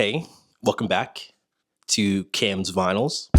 Hey, welcome back to Cam's Vinyls.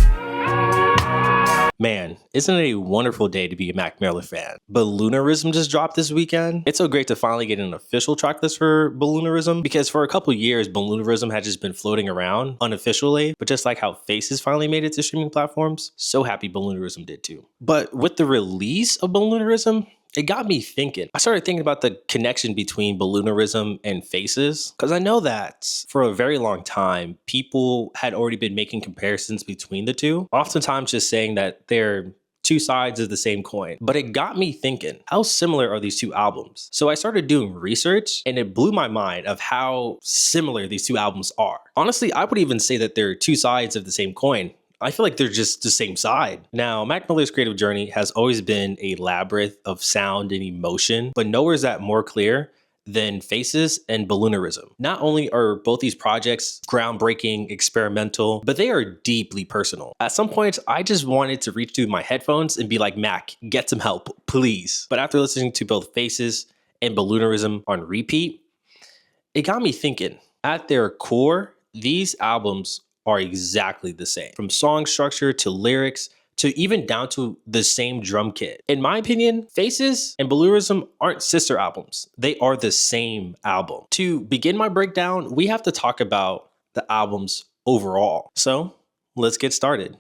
Man, isn't it a wonderful day to be a Mac Miller fan? Balloonerism just dropped this weekend. It's so great to finally get an official track list for Balloonerism because for a couple years, Balloonerism had just been floating around unofficially, but just like how Faces finally made it to streaming platforms, so happy Balloonerism did too. But with the release of Balloonerism, it got me thinking. I started thinking about the connection between Balloonerism and Faces, because I know that for a very long time, people had already been making comparisons between the two, oftentimes just saying that they're two sides of the same coin. But it got me thinking, how similar are these two albums? So I started doing research and it blew my mind of how similar these two albums are. Honestly, I would even say that they're two sides of the same coin. I feel like they're just the same side. Now, Mac Miller's creative journey has always been a labyrinth of sound and emotion, but nowhere is that more clear than Faces and Balloonerism. Not only are both these projects groundbreaking, experimental, but they are deeply personal. At some points, I just wanted to reach through my headphones and be like, Mac, get some help, please. But after listening to both Faces and Balloonerism on repeat, it got me thinking. At their core, these albums are exactly the same, from song structure to lyrics to even down to the same drum kit. In my opinion, Faces and Balloonerism aren't sister albums. They are the same album. To begin my breakdown, we have to talk about the albums overall. So let's get started.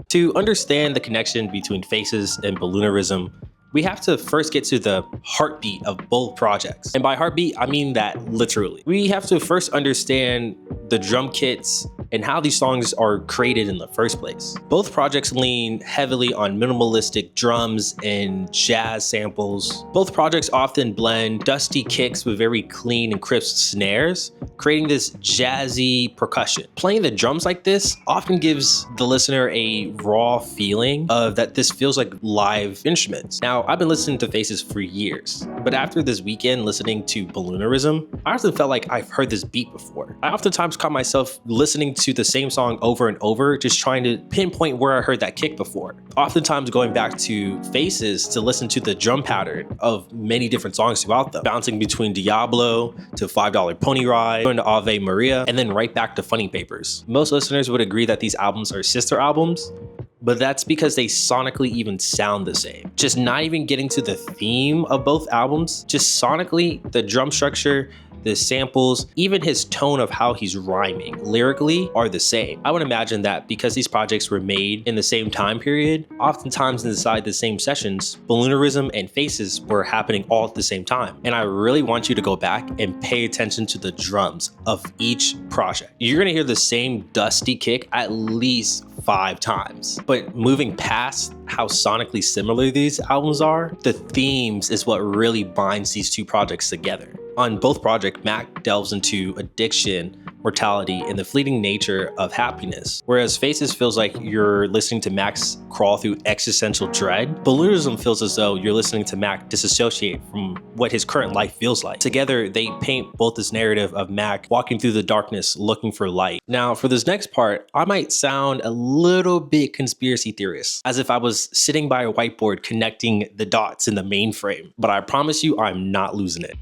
To understand the connection between Faces and Balloonerism, we have to first get to the heartbeat of both projects. And by heartbeat, I mean that literally. We have to first understand the drum kits and how these songs are created in the first place. Both projects lean heavily on minimalistic drums and jazz samples. Both projects often blend dusty kicks with very clean and crisp snares, creating this jazzy percussion. Playing the drums like this often gives the listener a raw feeling of that this feels like live instruments. Now, I've been listening to Faces for years, but after this weekend listening to Balloonerism, I often felt like I've heard this beat before. I oftentimes caught myself listening to the same song over and over, just trying to pinpoint where I heard that kick before. Oftentimes going back to Faces to listen to the drum pattern of many different songs throughout them, bouncing between Diablo to $5 Pony Ride, going to Ave Maria, and then right back to Funny Papers. Most listeners would agree that these albums are sister albums, but that's because they sonically even sound the same. Just not even getting to the theme of both albums, just sonically, the drum structure, the samples, even his tone of how he's rhyming lyrically are the same. I would imagine that because these projects were made in the same time period, oftentimes inside the same sessions, Balloonerism and Faces were happening all at the same time. And I really want you to go back and pay attention to the drums of each project. You're gonna hear the same dusty kick at least 5 times. But moving past how sonically similar these albums are, the themes is what really binds these two projects together. On both projects, Mac delves into addiction, mortality, and the fleeting nature of happiness. Whereas Faces feels like you're listening to Mac's crawl through existential dread, Balloonerism feels as though you're listening to Mac disassociate from what his current life feels like. Together, they paint both this narrative of Mac walking through the darkness looking for light. Now, for this next part, I might sound a little bit conspiracy theorist, as if I was sitting by a whiteboard connecting the dots in the mainframe, but I promise you I'm not losing it.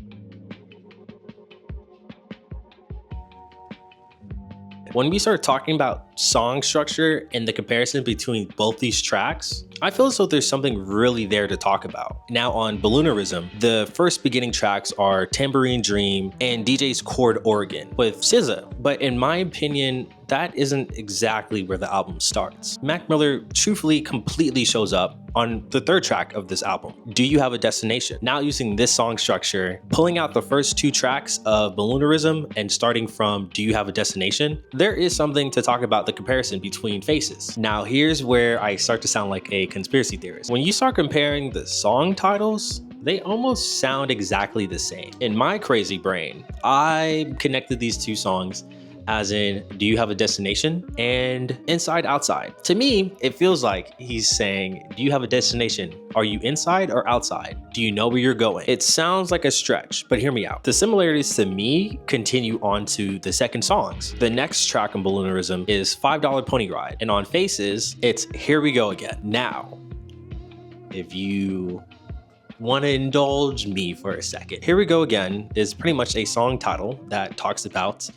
When we start talking about song structure and the comparison between both these tracks, I feel as though there's something really there to talk about. Now on Balloonerism, the first beginning tracks are Tambourine Dream and DJ's Chord Organ with SZA, but in my opinion, that isn't exactly where the album starts. Mac Miller truthfully completely shows up on the third track of this album, Do You Have a Destination? Now using this song structure, pulling out the first 2 tracks of Balloonerism and starting from Do You Have a Destination, there is something to talk about the comparison between Faces. Now here's where I start to sound like a conspiracy theorist. When you start comparing the song titles, they almost sound exactly the same. In my crazy brain, I connected these 2 songs as in Do You Have a Destination and Inside Outside. To me, it feels like he's saying, do you have a destination? Are you inside or outside? Do you know where you're going? It sounds like a stretch, but hear me out. The similarities to me continue on to the second songs. The next track on Balloonerism is $5 Pony Ride, and on Faces, it's Here We Go Again. Now, if you wanna indulge me for a second. Here We Go Again is pretty much a song title that talks about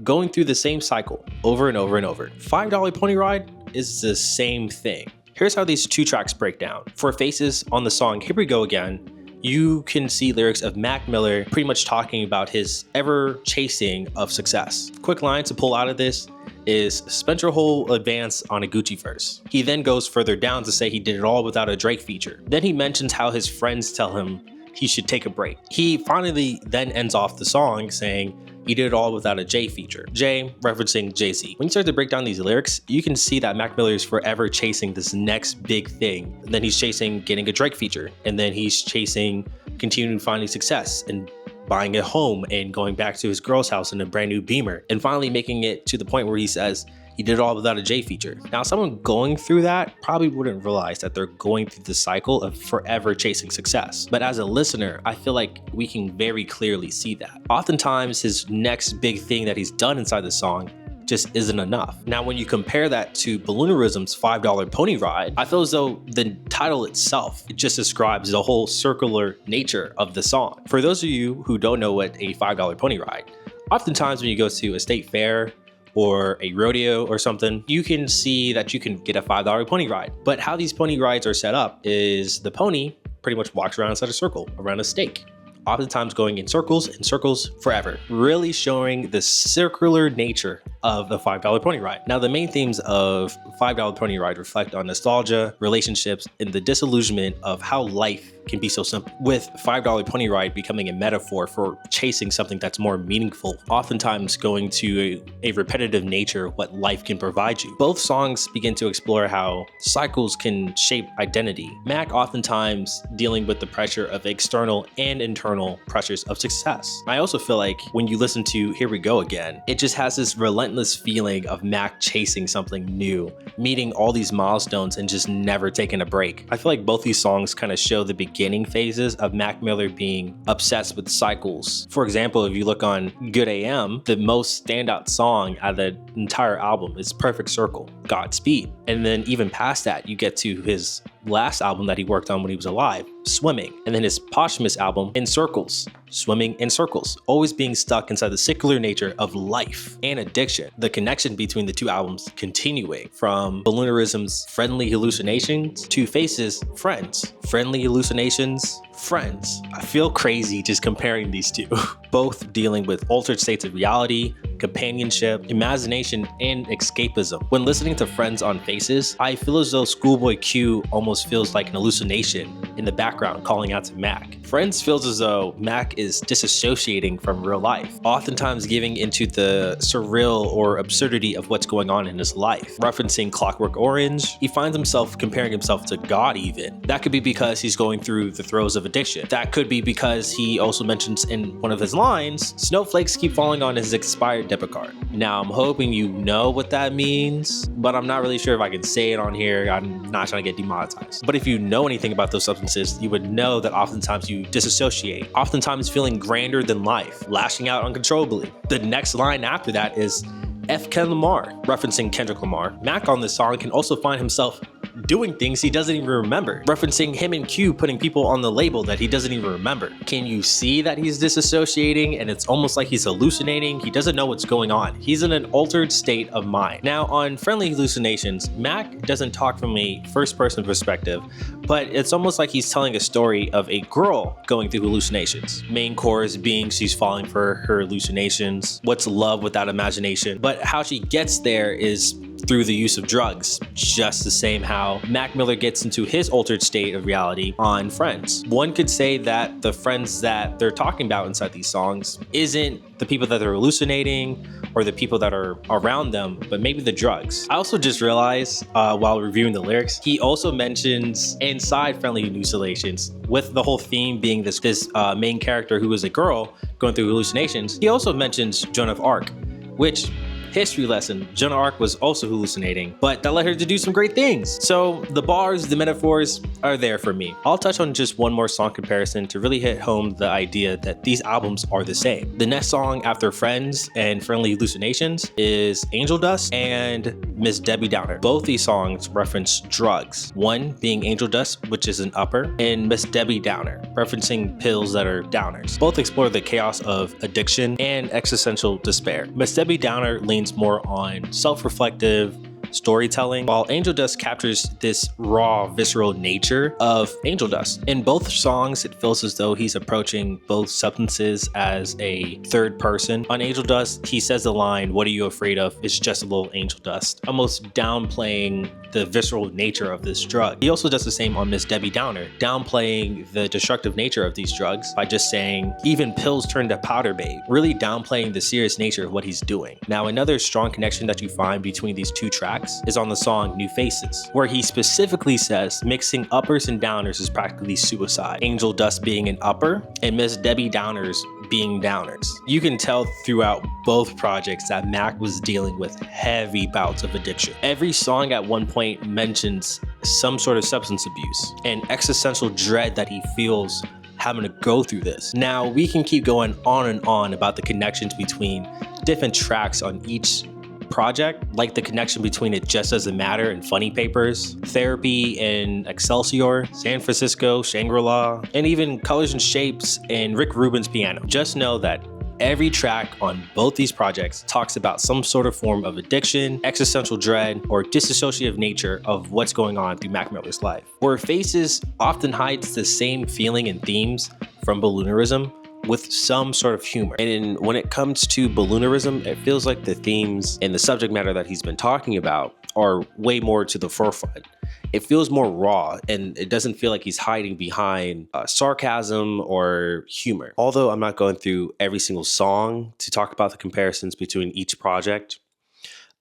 going through the same cycle over and over and over. $5 Pony Ride is the same thing. Here's how these two tracks break down. For Faces on the song Here We Go Again, you can see lyrics of Mac Miller pretty much talking about his ever chasing of success. Quick line to pull out of this is spent your whole advance on a Gucci verse. He then goes further down to say he did it all without a Drake feature. Then he mentions how his friends tell him he should take a break. He finally then ends off the song saying he did it all without a Jay feature. Jay referencing Jay-Z. When you start to break down these lyrics, you can see that Mac Miller is forever chasing this next big thing. And then he's chasing getting a Drake feature. And then he's chasing continuing finding success and buying a home and going back to his girl's house in a brand new Beamer. And finally making it to the point where he says, he did it all without a J feature. Now, someone going through that probably wouldn't realize that they're going through the cycle of forever chasing success. But as a listener, I feel like we can very clearly see that. Oftentimes, his next big thing that he's done inside the song just isn't enough. Now, when you compare that to Balloonerism's $5 Pony Ride, I feel as though the title itself, it just describes the whole circular nature of the song. For those of you who don't know what a $5 Pony Ride, oftentimes when you go to a state fair or a rodeo or something, you can see that you can get a $5 pony ride. But how these pony rides are set up is the pony pretty much walks around inside a circle, around a stake, oftentimes going in circles and circles forever, really showing the circular nature of the $5 pony ride. Now, the main themes of $5 pony ride reflect on nostalgia, relationships, and the disillusionment of how life can be so simple, with $5 pony ride becoming a metaphor for chasing something that's more meaningful, oftentimes going to a repetitive nature of what life can provide you. Both songs begin to explore how cycles can shape identity. Mac oftentimes dealing with the pressure of external and internal pressures of success. I also feel like when you listen to Here We Go Again, it just has this relentless feeling of Mac chasing something new, meeting all these milestones and just never taking a break. I feel like both these songs kind of show the beginning phases of Mac Miller being obsessed with cycles. For example, if you look on Good AM, the most standout song out of the entire album is Perfect Circle, Godspeed. And then even past that, you get to his last album that he worked on when he was alive, Swimming. And then his posthumous album, In Circles, Swimming in Circles, always being stuck inside the secular nature of life and addiction. The connection between the two albums continuing from Balloonerism's Friendly Hallucinations to Faces, Friends. Friendly Hallucinations, Friends. I feel crazy just comparing these two. Both dealing with altered states of reality, companionship, imagination, and escapism. When listening to Friends on Faces, I feel as though Schoolboy Q almost feels like an hallucination in the background calling out to Mac. Friends feels as though Mac is disassociating from real life, oftentimes giving into the surreal or absurdity of what's going on in his life. Referencing Clockwork Orange, he finds himself comparing himself to God even. That could be because he's going through the throes of addiction. That could be because he also mentions in one of his lines, snowflakes keep falling on his expired debit card. Now, I'm hoping you know what that means, but I'm not really sure if I can say it on here. I'm not trying to get demonetized. But if you know anything about those substances, you would know that oftentimes you disassociate, oftentimes feeling grander than life, lashing out uncontrollably. The next line after that is F. Ken Lamar, referencing Kendrick Lamar. Mac on this song can also find himself doing things he doesn't even remember, referencing him and Q putting people on the label that he doesn't even remember. Can you see that he's disassociating and it's almost like he's hallucinating? He doesn't know what's going on. He's in an altered state of mind. Now, on Friendly Hallucinations, Mac doesn't talk from a first-person perspective, but it's almost like he's telling a story of a girl going through hallucinations. Main chorus being she's falling for her hallucinations. What's love without imagination? But how she gets there is through the use of drugs, just the same how Mac Miller gets into his altered state of reality on Friends. One could say that the friends that they're talking about inside these songs isn't the people that they're hallucinating or the people that are around them, but maybe the drugs. I also just realized while reviewing the lyrics, he also mentions inside Friendly Hallucinations, with the whole theme being this main character who is a girl going through hallucinations, he also mentions Joan of Arc, which history lesson, Joan of Arc was also hallucinating, but that led her to do some great things. So the bars, the metaphors are there for me. I'll touch on just one more song comparison to really hit home the idea that these albums are the same. The next song after Friends and Friendly Hallucinations is Angel Dust and Miss Debbie Downer. Both these songs reference drugs. One being Angel Dust, which is an upper, and Miss Debbie Downer, referencing pills that are downers. Both explore the chaos of addiction and existential despair. Miss Debbie Downer leans more on self-reflective storytelling, while Angel Dust captures this raw, visceral nature of Angel Dust. In both songs, it feels as though he's approaching both substances as a third person. On Angel Dust, he says the line, "What are you afraid of? It's just a little angel dust," almost downplaying the visceral nature of this drug. He also does the same on Miss Debbie Downer, downplaying the destructive nature of these drugs by just saying, "Even pills turn to powder, babe," really downplaying the serious nature of what he's doing. Now, another strong connection that you find between these two tracks is on the song New Faces, where he specifically says mixing uppers and downers is practically suicide. Angel Dust being an upper and Miss Debbie Downers being downers. You can tell throughout both projects that Mac was dealing with heavy bouts of addiction. Every song at one point mentions some sort of substance abuse and existential dread that he feels having to go through this. Now, we can keep going on and on about the connections between different tracks on each project, like the connection between It Just Doesn't Matter and Funny Papers, Therapy and Excelsior, San Francisco, Shangri-La, and even Colors and Shapes and Rick Rubin's Piano. Just know that every track on both these projects talks about some sort of form of addiction, existential dread, or disassociative nature of what's going on through Mac Miller's life. Where Faces often hides the same feeling and themes from Balloonerism, with some sort of humor. And when it comes to Balloonerism, it feels like the themes and the subject matter that he's been talking about are way more to the forefront. It feels more raw, and it doesn't feel like he's hiding behind sarcasm or humor. Although I'm not going through every single song to talk about the comparisons between each project,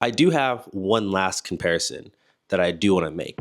I do have one last comparison that I do want to make.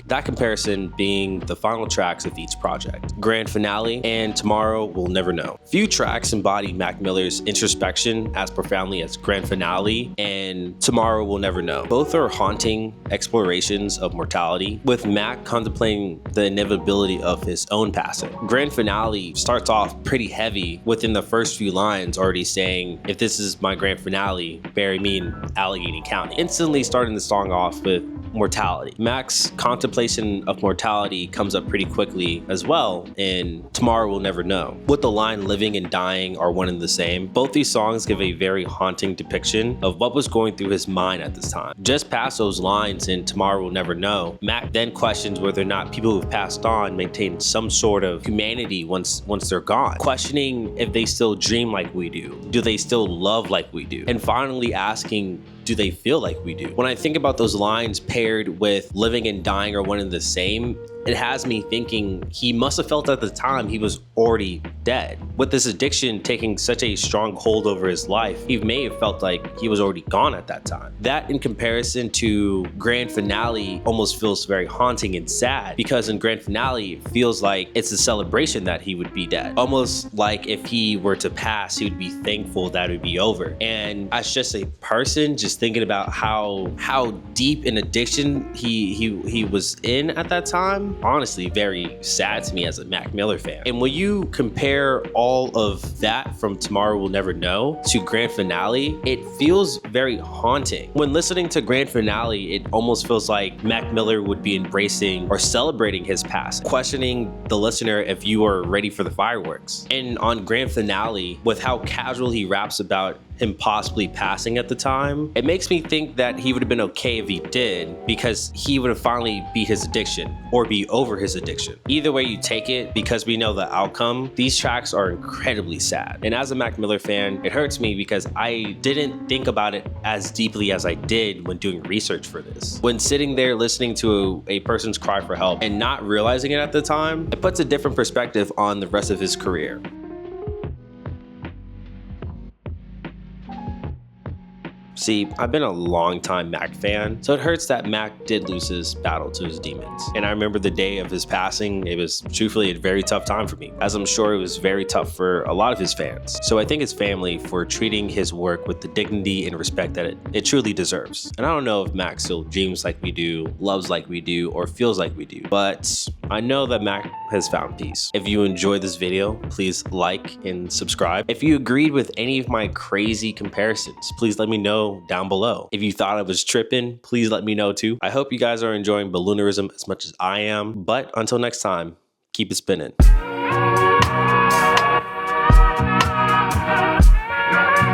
That comparison being the final tracks of each project, Grand Finale and Tomorrow We'll Never Know. Few tracks embody Mac Miller's introspection as profoundly as Grand Finale and Tomorrow We'll Never Know. Both are haunting explorations of mortality, with Mac contemplating the inevitability of his own passing. Grand Finale starts off pretty heavy within the first few lines, already saying, "If this is my grand finale, bury me in Allegheny County," instantly starting the song off with mortality. Mac's contemplation of mortality comes up pretty quickly as well in Tomorrow We'll Never Know. With the line "living and dying are one and the same," both these songs give a very haunting depiction of what was going through his mind at this time. Just past those lines in Tomorrow We'll Never Know, Mac then questions whether or not people who've passed on maintain some sort of humanity once they're gone, questioning if they still dream like we do they still love like we do, and finally asking, do they feel like we do? When I think about those lines paired with living and dying are one and the same, it has me thinking he must have felt at the time he was already dead. With this addiction taking such a strong hold over his life, he may have felt like he was already gone at that time. That, in comparison to Grand Finale, almost feels very haunting and sad, because in Grand Finale, it feels like it's a celebration that he would be dead. Almost like if he were to pass, he would be thankful that it would be over. And as just a person, just thinking about how deep in addiction he was in at that time, honestly very sad to me as a Mac Miller fan. And when you compare all of that from Tomorrow We'll Never Know to Grand Finale, it feels very haunting. When listening to Grand Finale, it almost feels like Mac Miller would be embracing or celebrating his past, questioning the listener if you are ready for the fireworks. And on Grand Finale, with how casual he raps about him possibly passing at the time, it makes me think that he would have been okay if he did, because he would have finally beat his addiction or be over his addiction. Either way you take it, because we know the outcome, these tracks are incredibly sad. And as a Mac Miller fan, it hurts me because I didn't think about it as deeply as I did when doing research for this. When sitting there listening to a person's cry for help and not realizing it at the time, it puts a different perspective on the rest of his career. See, I've been a long-time Mac fan, so it hurts that Mac did lose his battle to his demons. And I remember the day of his passing, it was truthfully a very tough time for me, as I'm sure it was very tough for a lot of his fans. So I thank his family for treating his work with the dignity and respect that it truly deserves. And I don't know if Mac still dreams like we do, loves like we do, or feels like we do, but I know that Mac has found peace. If you enjoyed this video, please like and subscribe. If you agreed with any of my crazy comparisons, please let me know down below. If you thought I was tripping, please let me know too. I hope you guys are enjoying Balloonerism as much as I am, but until next time, keep it spinning.